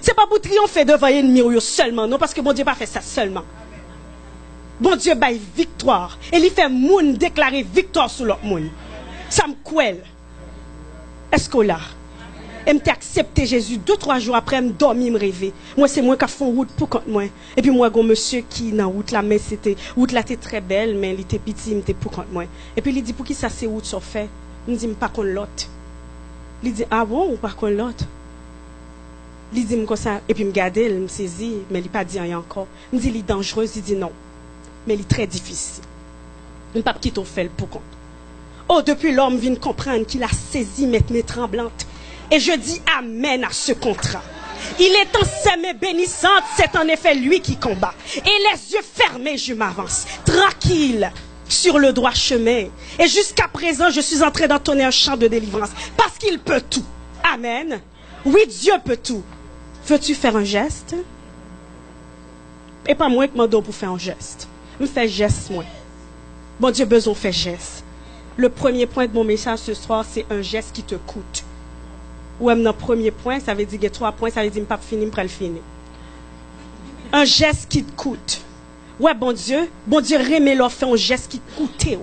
C'est pas pour triompher devant l'ennemi seulement, non, parce que bon Dieu pas fait ça seulement. Bon Dieu baille victoire. Et il fait moun déclarer victoire sur l'autre moun. Ça me couelle. Est-ce qu'on l'a? Et m'te accepté Jésus 2-3 jours après me dormir me rêver. Moi c'est moi qui font route pour contre moi. Et puis moi gon monsieur qui dans route là mais c'était route là était très belle mais il était petit, il était pour contre moi. Et puis il dit pour qui ça c'est route ça fait? Il dit pas contre l'autre. Il dit ah bon ou pas contre l'autre? Il dit comme ça et puis me garder, il me saisit mais il pas dit rien encore. Il me dit il est dangereux, il dit non. Mais il est très difficile. Il pas qui t'ont fait pour compte. Oh depuis l'homme vient comprendre qu'il a saisi mes tremblantes. Et je dis amen à ce contrat. Il est en ses mains bénissantes, c'est en effet lui qui combat. Et les yeux fermés, je m'avance, tranquille, sur le droit chemin. Et jusqu'à présent, je suis en train d'entonner un chant de délivrance. Parce qu'il peut tout. Amen. Oui, Dieu peut tout. Veux-tu faire un geste? Et pas moi qui m'en donne pour faire un geste. Me fais geste, moi. Bon Dieu, besoin de faire geste. Le premier point de mon message ce soir, c'est un geste qui te coûte. Ou même dans le premier point, ça veut dire que 3 points, ça veut dire que je ne vais pas finir, je vais le finir. Un geste qui te coûte. Ouais, bon Dieu, remet leur fait un geste qui te coûte. Je ne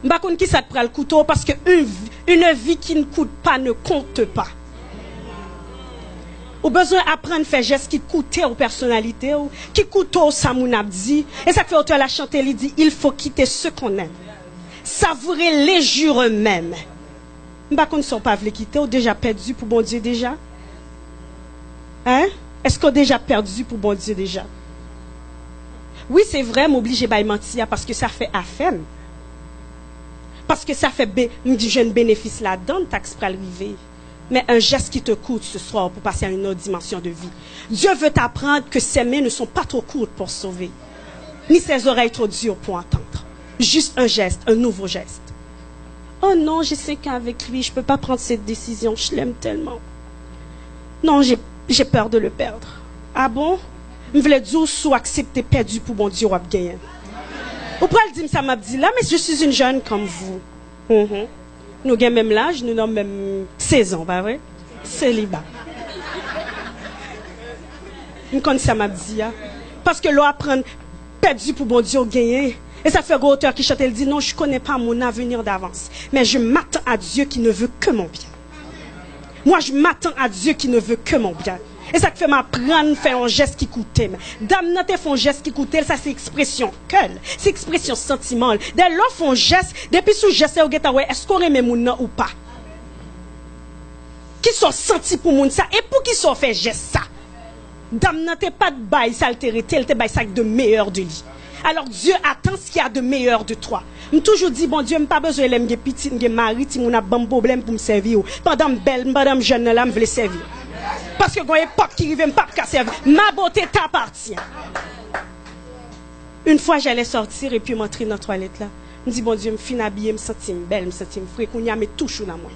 sais pas qui ça te prend le couteau parce qu'une vie qui ne coûte pas ne compte pas. Ou besoin d'apprendre à faire geste qui coûte aux personnalités, qui coûte aux samounabdi. Et ça fait auteur la chanter, il dit, il faut quitter ce qu'on aime. Savourer les jours eux-mêmes. Bah qu'on ne sont pas voulu quitter ou déjà perdu pour bon Dieu déjà? Hein? Est-ce qu'on a déjà perdu pour bon Dieu déjà? Oui, c'est vrai, m'obliger à mentir parce que ça fait affaire. Parce que ça fait du jeune bénéfice là-dedans, taxe pour arriver. Mais un geste qui te coûte ce soir pour passer à une autre dimension de vie. Dieu veut t'apprendre que ses mains ne sont pas trop courtes pour sauver, ni ses oreilles trop dures pour entendre. Juste un geste, un nouveau geste. Oh non, j'ai 5 ans avec lui, je ne peux pas prendre cette décision, je l'aime tellement. Non, j'ai peur de le perdre. Ah bon? Je voulais dire sous accepter perdu pour mon Dieu ou gagner. Ou pourquoi dire ça m'a dit là, mais je suis une jeune comme vous. Nous avons même l'âge, nous avons même 16 ans, pas vrai? Célibat. Je connais ça m'a dit. Parce que l'on apprend perdu pour mon Dieu ou gagner. Et ça fait un auteur qui chante, elle dit, non, je ne connais pas mon avenir d'avance. Mais je m'attends à Dieu qui ne veut que mon bien. Moi, je m'attends à Dieu qui ne veut que mon bien. Et ça fait m'apprendre faire un geste qui coûtait. Dame, n'a fait un geste qui coûtait, ça c'est expression cœur. C'est expression sentiment. Dès lors, font un geste, depuis sous geste, est-ce qu'on aime mon nom ou pas? Qui sont sentis pour moun ça? Et pour qui sont fait geste ça? Dame, n'a pas de bail, ça altérité, elle te bail ça de meilleur de lui. Alors Dieu attend ce qu'il y a de meilleur de toi. Je toujours dit, bon Dieu, je n'ai pas besoin de me petit, de mari, si je n'ai pas de problème pour me servir. Pendant belle, madame jeune, là, je veux servir. Parce que quand il y a pas qui arrive, je ne peux pas servir. Ma beauté t'appartient. Une fois, j'allais sortir et puis m'entrer dans la toilette là. Je me dis, bon Dieu, je me finis habillée, je me sens belle, je me sens frais, qu'on y a mes touches dans moi.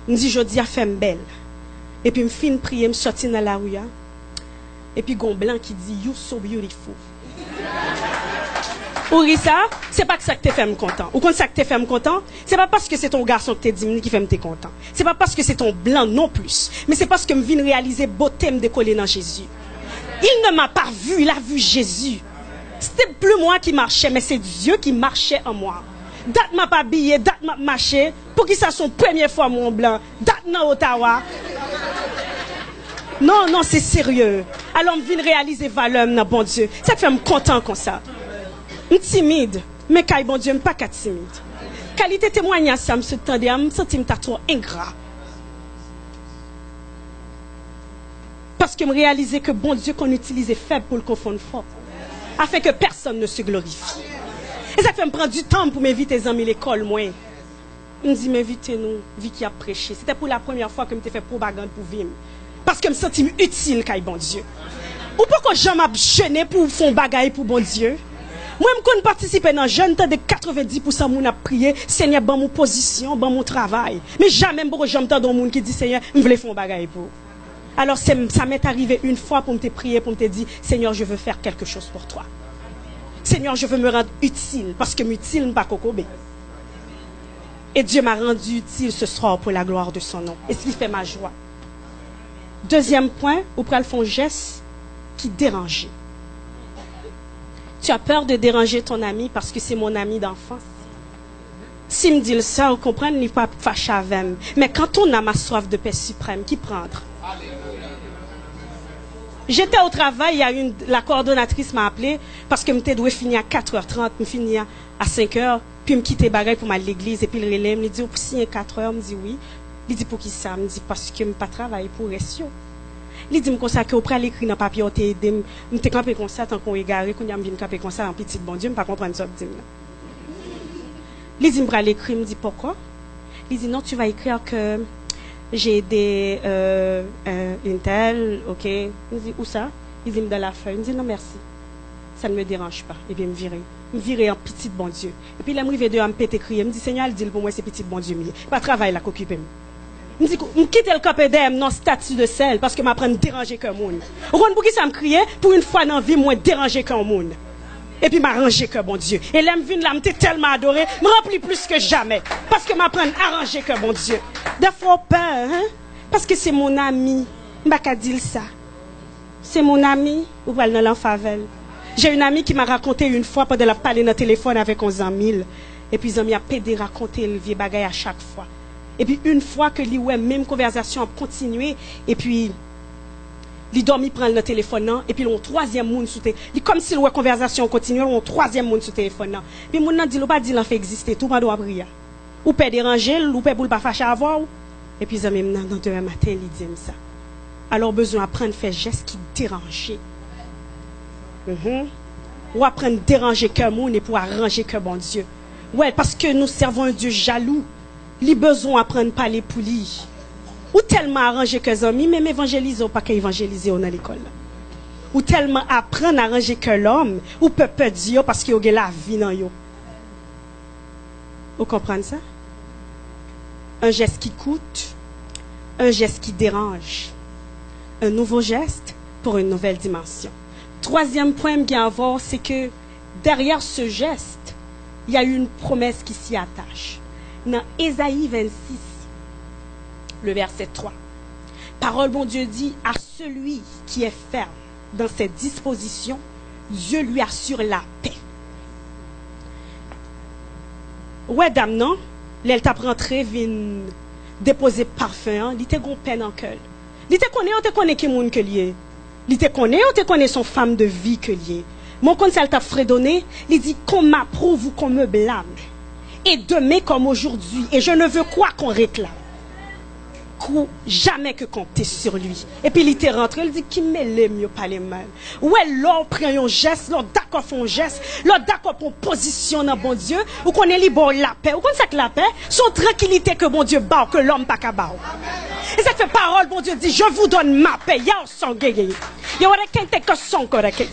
Je me dis, je dis, à faire belle. Et puis, je me finis prier, je me sortir dans la rue. Et puis, gon blanc qui dit, you so beautiful. Ou ça, c'est pas que ça que te fait me content. Ou quand ça que te fait me content, c'est pas parce que c'est ton garçon que t'es dit qui fait me content. C'est pas parce que c'est ton blanc non plus. Mais c'est parce que me viens réaliser beauté me décoller dans Jésus. Il ne m'a pas vu, il a vu Jésus. C'était plus moi qui marchais, mais c'est Dieu qui marchait en moi. Date m'a pas habillé, date m'a marché, pour qu'il ça son première fois mon blanc. Date dans Ottawa. Non, non, c'est sérieux. Alors me viens réaliser valeur dans bon Dieu. Ça fait me content comme ça. Je suis timide, mais quand bon Dieu, je ne suis pas timide. Qualité témoignage, ça me se tendait, je me sentais trop ingrat. Parce que je réalisais que bon Dieu qu'on utilisait faible pour le confondre fort. Afin que personne ne se glorifie. Et ça fait me prendre du temps pour m'inviter les amis à l'école, moi. Je me dis, m'invitez-nous, vie qui a prêché. C'était pour la première fois que je me fait propagande pour vivre. Parce que je me sentais utile, quand bon Dieu. Ou pourquoi je m'ai jeûné pour faire bagaille pour bon Dieu? Moi, je participe dans le jeune, de 90% de gens prié, Seigneur, dans mon position, dans mon travail. Mais jamais je n'entends dans monde qui dit, Seigneur, je veux faire un bagage pour. Alors, ça m'est arrivé une fois pour me prier, pour me dire, Seigneur, je veux faire quelque chose pour toi. Seigneur, je veux me rendre utile, parce que utile n'est pas cocobé. Et Dieu m'a rendu utile ce soir pour la gloire de son nom. Et ce qui fait ma joie. Deuxième point, ou pral font geste qui dérange. Tu as peur de déranger ton ami parce que c'est mon ami d'enfance. Si me dit ça, vous comprenez, il n'est pas fâché avec moi. Mais quand on a ma soif de paix suprême, qui prendre? J'étais au travail, la coordonnatrice m'a appelé parce que je devais finir à 4h30, je finis à 5h, puis je quitte bagaille pour aller à l'église, et puis le relais me dit, pour signer 4h, je dis oui. Il dit, pour qui ça? Je dis, parce que je ne pas travailler pour Restio. Il dit, comme ça, que après l'écrit dans le papier, je suis campé comme ça, tant qu'on est égaré, quand je viens camper comme ça, en petit bon Dieu, je ne pas comprendre ça. Il dit, je vais l'écrire, je me dis, pourquoi? Il dit, non, tu vas écrire que j'ai aidé une telle, ok. Je dis, où ça? Il dit, dans la feuille. Je dis, non, merci. Ça ne me dérange pas. Et puis, je me virer en petit bon Dieu. Et puis, il me arrive de me péter crier. Je me dis, Seigneur, il dit pour moi, c'est petit bon Dieu. Pas travail là qu'occupe. Je me dis, je quitte le capé d'aime dans statut de sel parce que je m'apprends à déranger qu'un monde. Pour qui ça me criait? Pour une fois dans la vie, moi, déranger qu'un monde. Et puis m'arranger que bon Dieu. Et là, je m'étais tellement adoré, me remplit plus que jamais. Parce que m'apprends à arranger que bon Dieu. Des fois, peur, hein? Parce que c'est mon ami. Je ne vais pas dire ça. C'est mon ami, ou pas dans l'enfavel. J'ai une amie qui m'a raconté une fois pendant la parler dans le téléphone avec 11 000. Et puis, ils ont mis à pédé raconter le vieux bagage à chaque fois. Et puis, une fois que lui, ouais, même conversation a continué, et puis, il dormi prendre le téléphone, et puis, il y a un troisième monde sous téléphone. Comme si la conversation continue, il y a un troisième monde sous téléphone. Puis, mon nan dit, pas dit, l'en fait exister, tout pas doit briller. Ou peut déranger, ou peut pas fâcher à voir. Et puis, ils même dans demain matin, il dit ça. Alors, besoin d'apprendre à faire gestes qui dérangent. Ou apprendre à déranger qu'un monde et pour arranger que bon Dieu. Ouais, parce que nous servons un Dieu jaloux. Il a besoin d'apprendre à parler pour lui. Ou tellement arranger que les amis, même évangéliser ou pas qu'évangéliser dans l'école. Ou tellement apprendre à arranger que l'homme, ou peut dire parce qu'il y a la vie dans yo. Vous comprenez ça? Un geste qui coûte, un geste qui dérange. Un nouveau geste pour une nouvelle dimension. Troisième point que à voir, c'est que derrière ce geste, il y a une promesse qui s'y attache. Dans Ésaïe 26, le verset 3. Parole, bon Dieu dit, à celui qui est ferme dans ses dispositions, Dieu lui assure la paix. Ouais, dame, non? L'elle t'a rentré, vient déposer parfum, il était gon peine en cœur. Il te connaît, on te connaît qui moun que lié. Il te connaît, on te connaît son femme de vie que lié. Mon conseil t'a fredonné, il dit qu'on m'approuve ou qu'on me blâme. Et demain comme aujourd'hui, et je ne veux quoi qu'on réclame. Jamais que compter sur lui. Et puis il était rentré, il dit qui me l'aime mieux pas les mal. Ouais, l'on prend un geste, l'on d'accord font un geste, l'on d'accord pour position dans bon Dieu, ou qu'on est libre la paix. Ou qu'on sait que la paix, son tranquillité que bon Dieu bat, que l'homme pas qu'à bat. Et cette parole, bon Dieu dit, je vous donne ma paix. Y'a un son gay. Y'a un son correct.